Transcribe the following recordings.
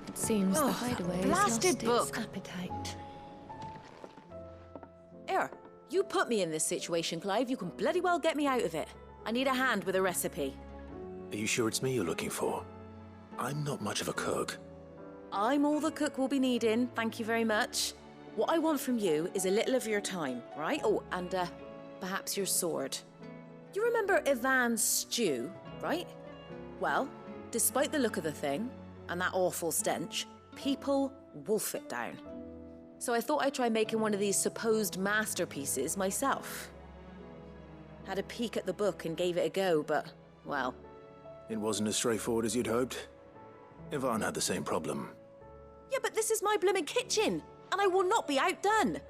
It seems the hideaway has lost blasted book. its appetite. Here, you put me in this situation, Clive. You can bloody well get me out of it. I need a hand with a recipe. Are you sure it's me you're looking for? I'm not much of a cook. I'm all the cook will be needing, thank you very much. What I want from you is a little of your time, right? Oh, and perhaps your sword. You remember Ivan's stew, right? Well, despite the look of the thing, and that awful stench, people wolf it down. So I thought I'd try making one of these supposed masterpieces myself. Had a peek at the book and gave it a go, but, well... It wasn't as straightforward as you'd hoped. Ivan had the same problem. Yeah, but this is my blooming kitchen, and I will not be outdone.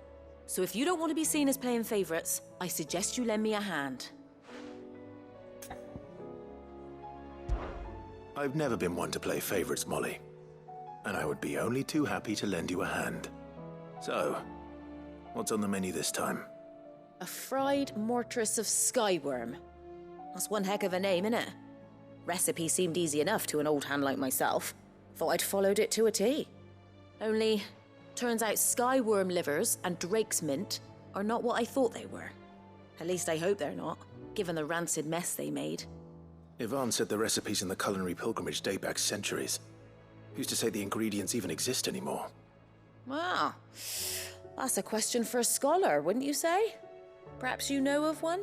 So if you don't want to be seen as playing favourites, I suggest you lend me a hand. I've never been one to play favourites, Molly. And I would be only too happy to lend you a hand. So, what's on the menu this time? A fried mortress of Skyworm. That's one heck of a name, innit? Recipe seemed easy enough to an old hand like myself. Thought I'd followed it to a T. Only, turns out Skyworm livers and Drake's mint are not what I thought they were. At least I hope they're not, given the rancid mess they made. Ivan said the recipes in the culinary pilgrimage date back centuries. Who's to say the ingredients even exist anymore? Wow, that's a question for a scholar, wouldn't you say? Perhaps you know of one?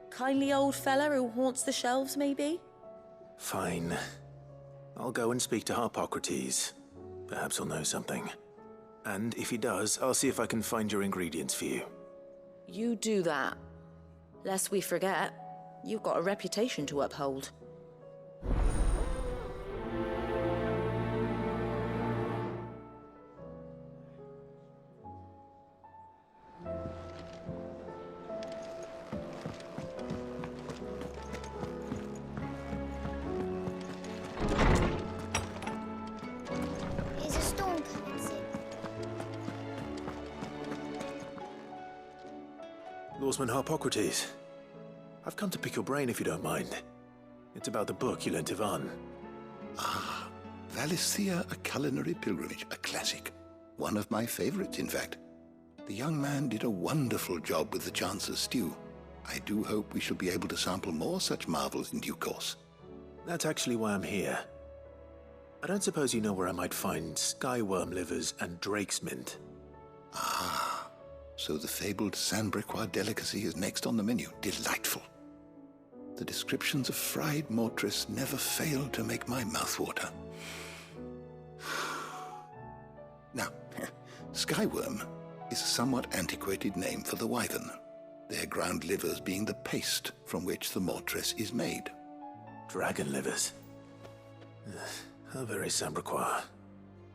Kindly old fella who haunts the shelves, maybe? Fine. I'll go and speak to Harpocrates. Perhaps he'll know something. And if he does, I'll see if I can find your ingredients for you. You do that. Lest we forget, you've got a reputation to uphold. Is a storm coming soon? Lawsman Harpocrates. I've come to pick your brain if you don't mind. It's about the book you lent Ivan. Ah, Valisthea, A Culinary Pilgrimage, a classic. One of my favorites, in fact. The young man did a wonderful job with the Chance's stew. I do hope we shall be able to sample more such marvels in due course. That's actually why I'm here. I don't suppose you know where I might find Skyworm livers and Drake's mint. Ah, so the fabled Sandbrequois delicacy is next on the menu. Delightful. The descriptions of fried mortress never fail to make my mouth water. Now, Skyworm is a somewhat antiquated name for the wyvern, their ground livers being the paste from which the mortress is made. Dragon livers. How very Sandbrequois.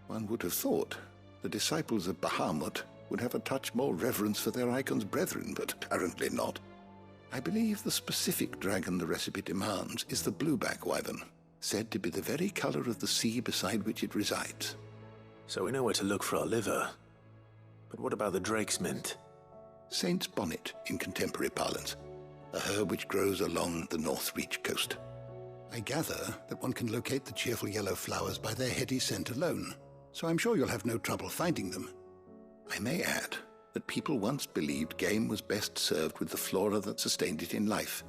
One would have thought the disciples of Bahamut would have a touch more reverence for their icon's brethren, but apparently not. I believe the specific dragon the recipe demands is the blueback wyvern, said to be the very color of the sea beside which it resides. So we know where to look for our liver. But what about the Drake's mint? Saint's bonnet in contemporary parlance, a herb which grows along the North Reach coast. I gather that one can locate the cheerful yellow flowers by their heady scent alone, so I'm sure you'll have no trouble finding them. I may add that people once believed game was best served with the flora that sustained it in life,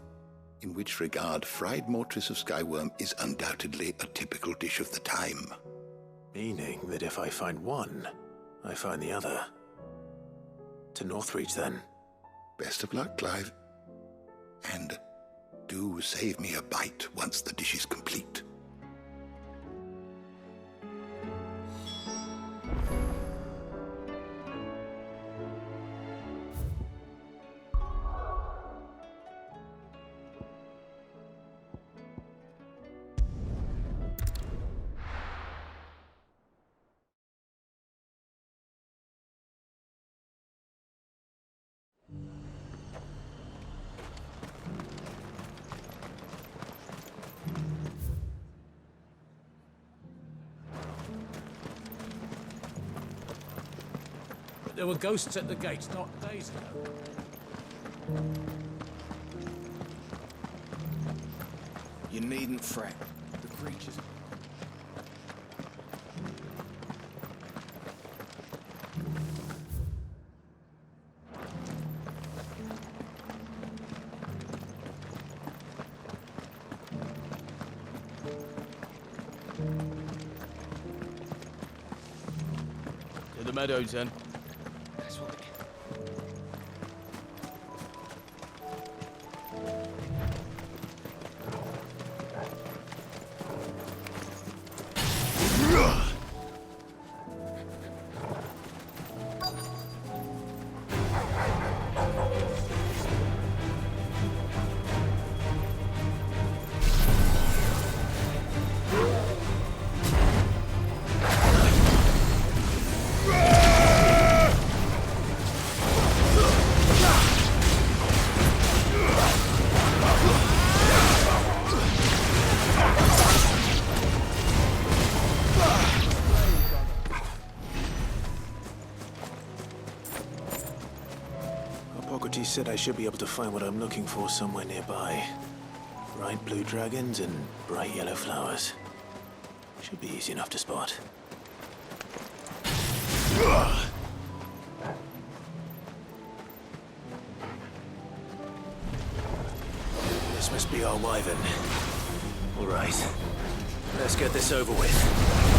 in which regard fried mortress of Skyworm is undoubtedly a typical dish of the time. Meaning that if I find one, I find the other. To Northreach, then. Best of luck, Clive. And do save me a bite once the dish is complete. There were ghosts at the gates not days ago. You needn't fret. The creatures... To the meadows, then. That's what we can... Hippocrates said I should be able to find what I'm looking for somewhere nearby. Bright blue dragons and bright yellow flowers. Should be easy enough to spot. This must be our wyvern. All right. Let's get this over with.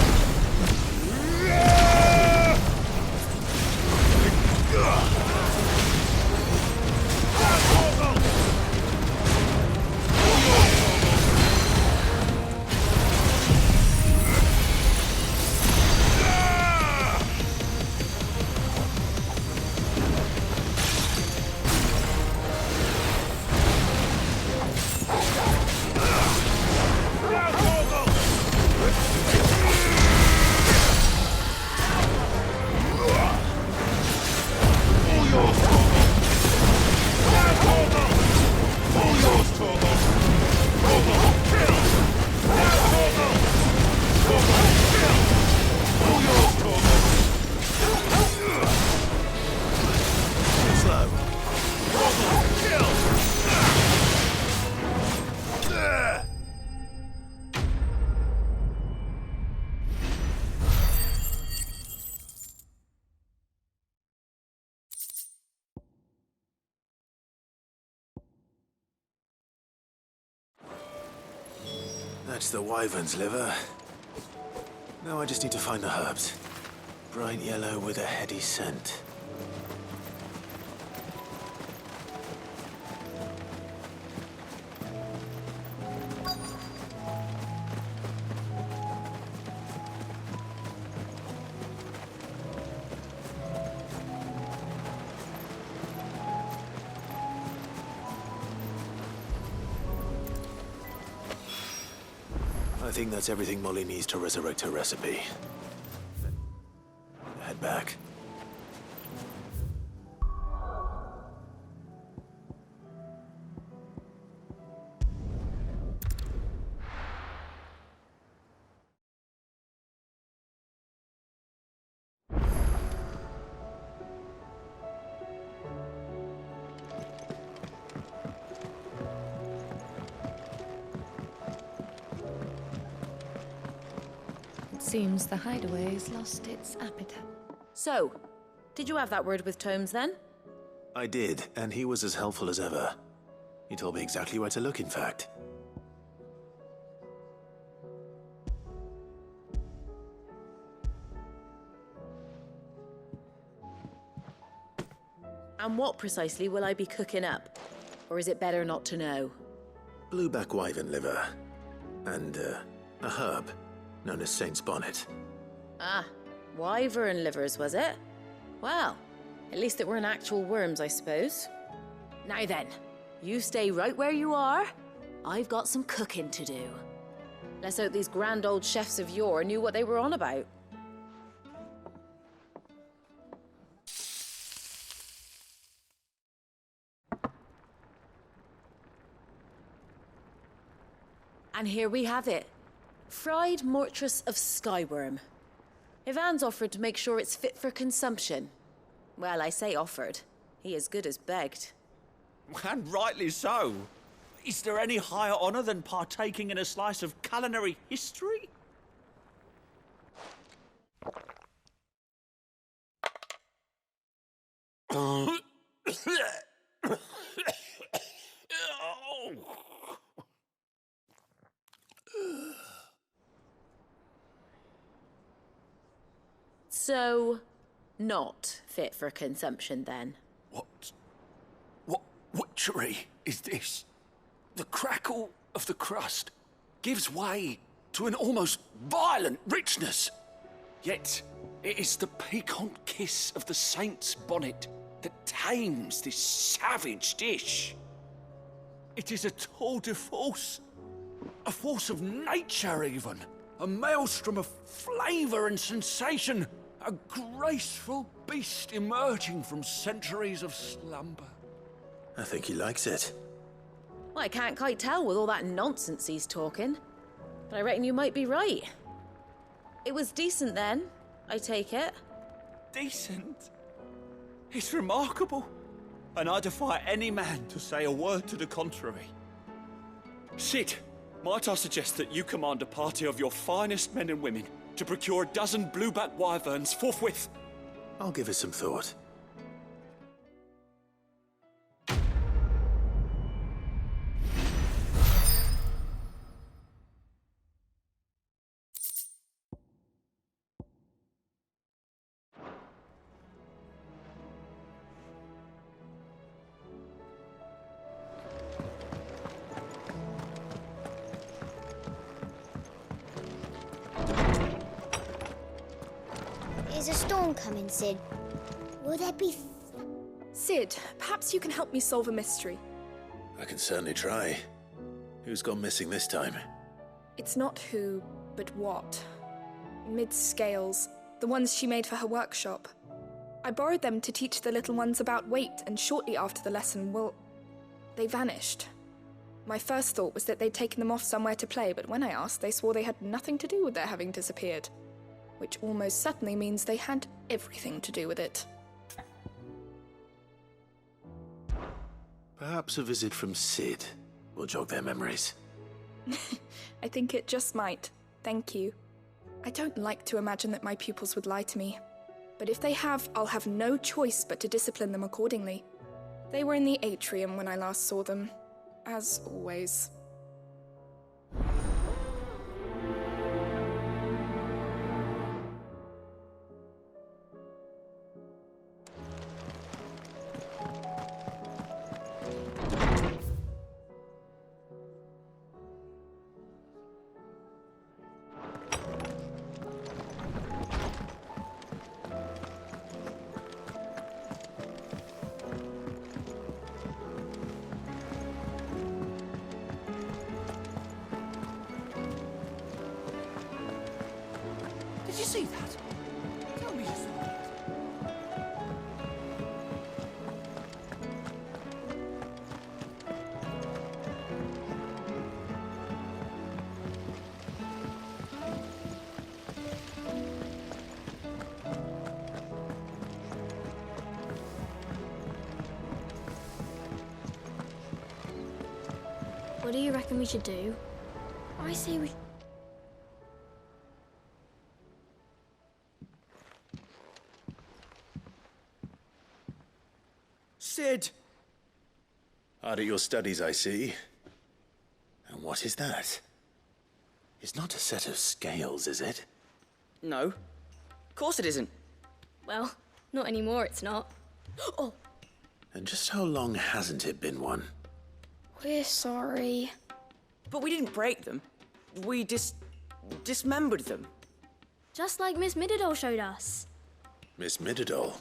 That's the wyvern's liver. Now I just need to find the herbs. Bright yellow with a heady scent. I think that's everything Molly needs to resurrect her recipe. Head back. Seems the hideaway has lost its appetite. So, did you have that word with Tomes then? I did, and he was as helpful as ever. He told me exactly where to look, in fact. And what precisely will I be cooking up? Or is it better not to know? Blueback wyvern liver. And, a herb known as Saint's Bonnet. Ah, wyvern livers, was it? Well, at least it weren't actual worms, I suppose. Now then, you stay right where you are. I've got some cooking to do. Let's hope these grand old chefs of yore knew what they were on about. And here we have it. Fried mortress of Skyworm. Ivan's offered to make sure it's fit for consumption. Well, I say offered. He as good as begged. And rightly so. Is there any higher honour than partaking in a slice of culinary history? So, not fit for consumption then? What witchery is this? The crackle of the crust gives way to an almost violent richness. Yet, it is the piquant kiss of the saint's bonnet that tames this savage dish. It is a tour de force, a force of nature even, a maelstrom of flavour and sensation, a graceful beast emerging from centuries of slumber. I think he likes it. Well, I can't quite tell with all that nonsense he's talking, but I reckon you might be right. It was decent then, I take it. Decent? It's remarkable, and I defy any man to say a word to the contrary. Sid, might I suggest that you command a party of your finest men and women to procure a dozen blueback wyverns forthwith? I'll give it some thought. Is a storm coming, Sid? Will there be... Sid, perhaps you can help me solve a mystery. I can certainly try. Who's gone missing this time? It's not who, but what. Mid's scales, the ones she made for her workshop. I borrowed them to teach the little ones about weight, and shortly after the lesson, well, they vanished. My first thought was that they'd taken them off somewhere to play, but when I asked, they swore they had nothing to do with their having disappeared. Which almost certainly means they had everything to do with it. Perhaps a visit from Sid will jog their memories. I think it just might. Thank you. I don't like to imagine that my pupils would lie to me. But if they have, I'll have no choice but to discipline them accordingly. They were in the atrium when I last saw them, as always. Did you see that? Tell me you saw that. What do you reckon we should do? I say we... Sid! Hard at your studies, I see. And what is that? It's not a set of scales, is it? No. Of course it isn't. Well, not anymore, it's not. Oh, And just how long hasn't it been one? we're sorry. But we didn't break them. We dismembered them. Just like Miss Mididol showed us. Miss Mididol?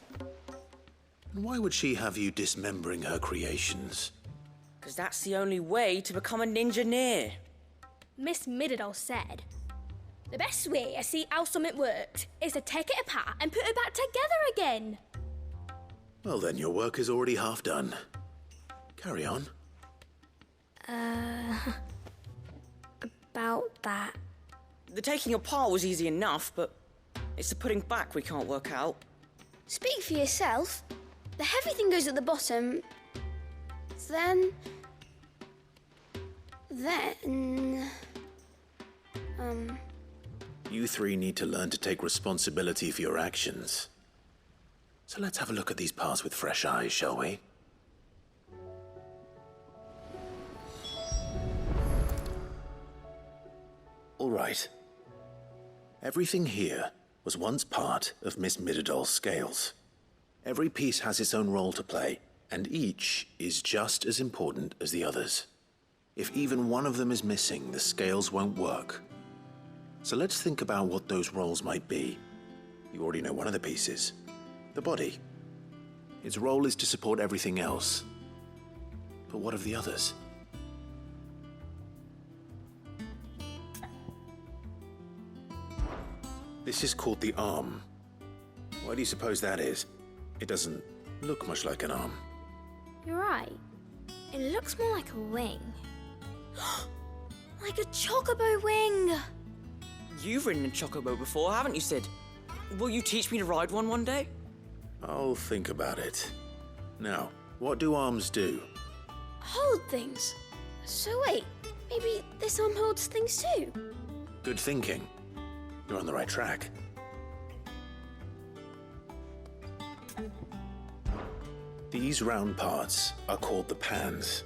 And why would she have you dismembering her creations? Because that's the only way to become a ninja-neer. Miss Mididol said, the best way to see how something works is to take it apart and put it back together again. Well then, your work is already half done. Carry on. About that. The taking apart was easy enough, but it's the putting back we can't work out. Speak for yourself. The heavy thing goes at the bottom. Then... Then... You three need to learn to take responsibility for your actions. So let's have a look at these parts with fresh eyes, shall we? All right. Everything here was once part of Miss Midadol's scales. Every piece has its own role to play, and each is just as important as the others. If even one of them is missing, the scales won't work. So let's think about what those roles might be. You already know one of the pieces, the body. Its role is to support everything else. But what of the others? This is called the arm. Why do you suppose that is? It doesn't look much like an arm. You're right. It looks more like a wing. Like a chocobo wing! You've ridden a chocobo before, haven't you, Sid? Will you teach me to ride one day? I'll think about it. Now, what do arms do? Hold things. So wait, maybe this arm holds things too? Good thinking. You're on the right track. These round parts are called the pans.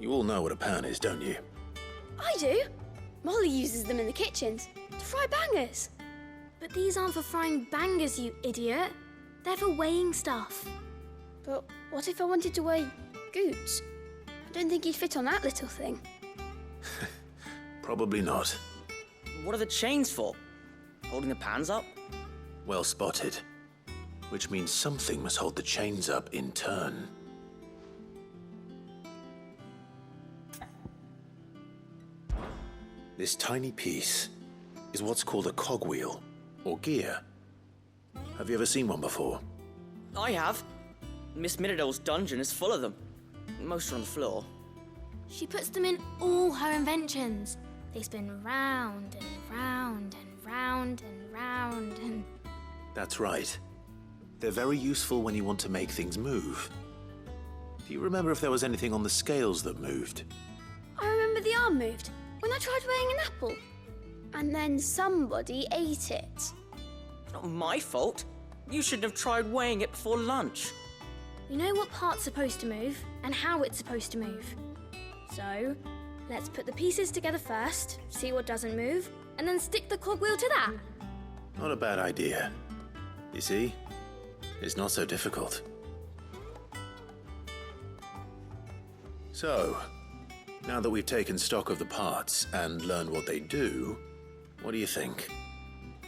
You all know what a pan is, don't you? I do. Molly uses them in the kitchens to fry bangers. But these aren't for frying bangers, you idiot. They're for weighing stuff. But what if I wanted to weigh Goots? I don't think he'd fit on that little thing. Probably not. What are the chains for? Holding the pans up? Well spotted. Which means something must hold the chains up in turn. This tiny piece is what's called a cogwheel, or gear. Have you ever seen one before? I have. Miss Midadol's dungeon is full of them. Most are on the floor. She puts them in all her inventions. They spin round and round and round and round and... That's right. They're very useful when you want to make things move. Do you remember if there was anything on the scales that moved? I remember the arm moved when I tried weighing an apple. And then somebody ate it. It's not my fault. You shouldn't have tried weighing it before lunch. We know what part's supposed to move and how it's supposed to move. So, let's put the pieces together first, see what doesn't move, and then stick the cogwheel to that. Not a bad idea. You see? It's not so difficult. So, now that we've taken stock of the parts and learned what they do, what do you think?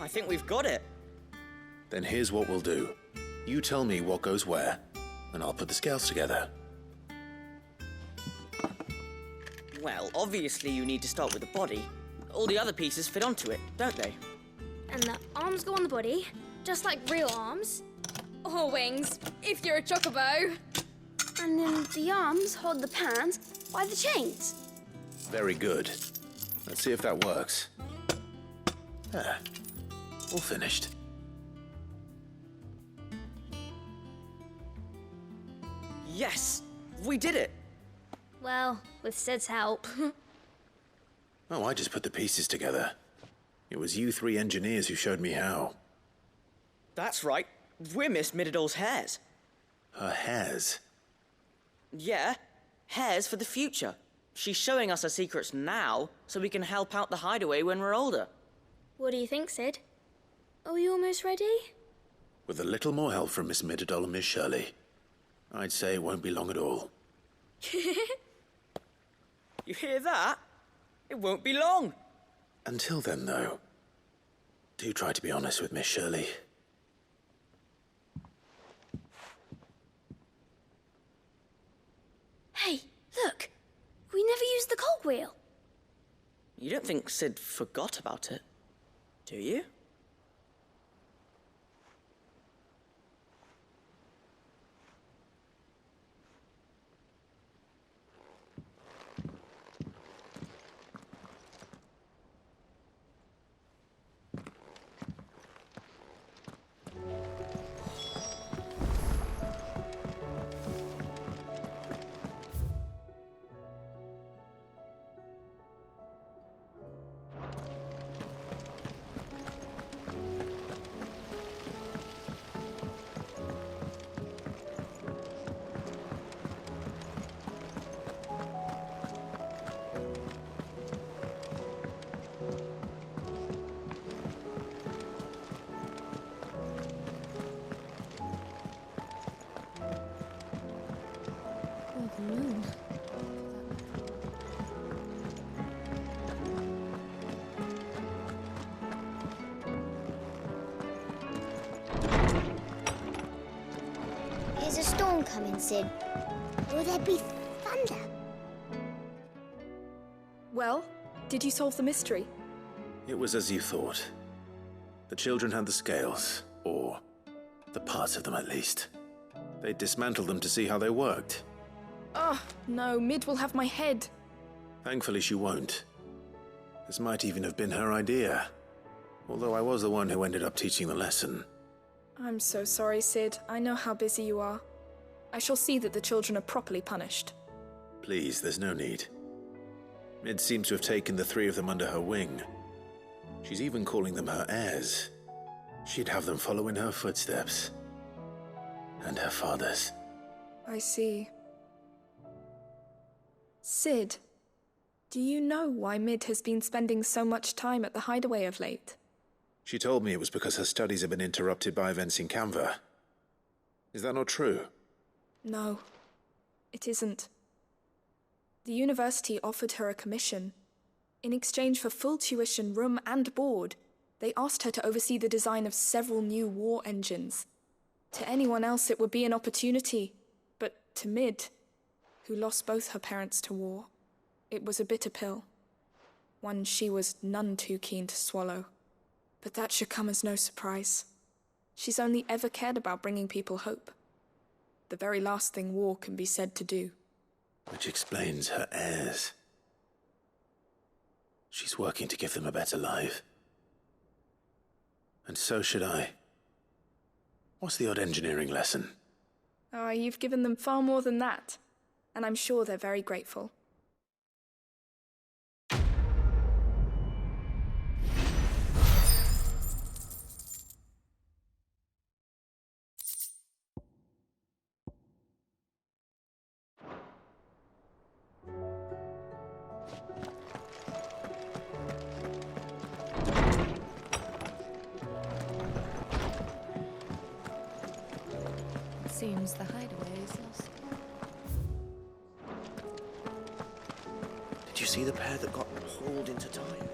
I think we've got it. Then here's what we'll do. You tell me what goes where, and I'll put the scales together. Well, obviously you need to start with the body. All the other pieces fit onto it, don't they? And the arms go on the body, just like real arms. Or wings, if you're a chocobo. And then the arms hold the pans by the chains. Very good. Let's see if that works. There. All finished. Yes! We did it! Well, with Sid's help. Oh, I just put the pieces together. It was you three engineers who showed me how. That's right. We're Miss Midadol's hares. Her hairs? Yeah, hares for the future. She's showing us her secrets now, so we can help out the hideaway when we're older. What do you think, Sid? Are we almost ready? With a little more help from Miss Midadol and Miss Shirley, I'd say it won't be long at all. You hear that? It won't be long. Until then, though, do try to be honest with Miss Shirley. Hey, look! We never used the cogwheel. You don't think Sid forgot about it, do you? coming, Sid? Will there be thunder? Well, did you solve the mystery? It was as you thought. The children had the scales, or the parts of them at least. They dismantled them to see how they worked. Oh, no, Mid will have my head. Thankfully she won't. This might even have been her idea. Although I was the one who ended up teaching the lesson. I'm so sorry, Sid. I know how busy you are. I shall see that the children are properly punished. Please, there's no need. Mid seems to have taken the three of them under her wing. She's even calling them her heirs. She'd have them follow in her footsteps. And her father's. I see. Sid, do you know why Mid has been spending so much time at the hideaway of late? She told me it was because her studies have been interrupted by events in Canva. Is that not true? No, it isn't. The university offered her a commission. In exchange for full tuition, room and board, they asked her to oversee the design of several new war engines. To anyone else it would be an opportunity, but to Mid, who lost both her parents to war, it was a bitter pill. One she was none too keen to swallow. But that should come as no surprise. She's only ever cared about bringing people hope. The very last thing war can be said to do. Which explains her heirs. She's working to give them a better life. And so should I. What's the odd engineering lesson? Ah, you've given them far more than that. And I'm sure they're very grateful. Seems the hideaway is lost. Did you see the pair that got hauled into time?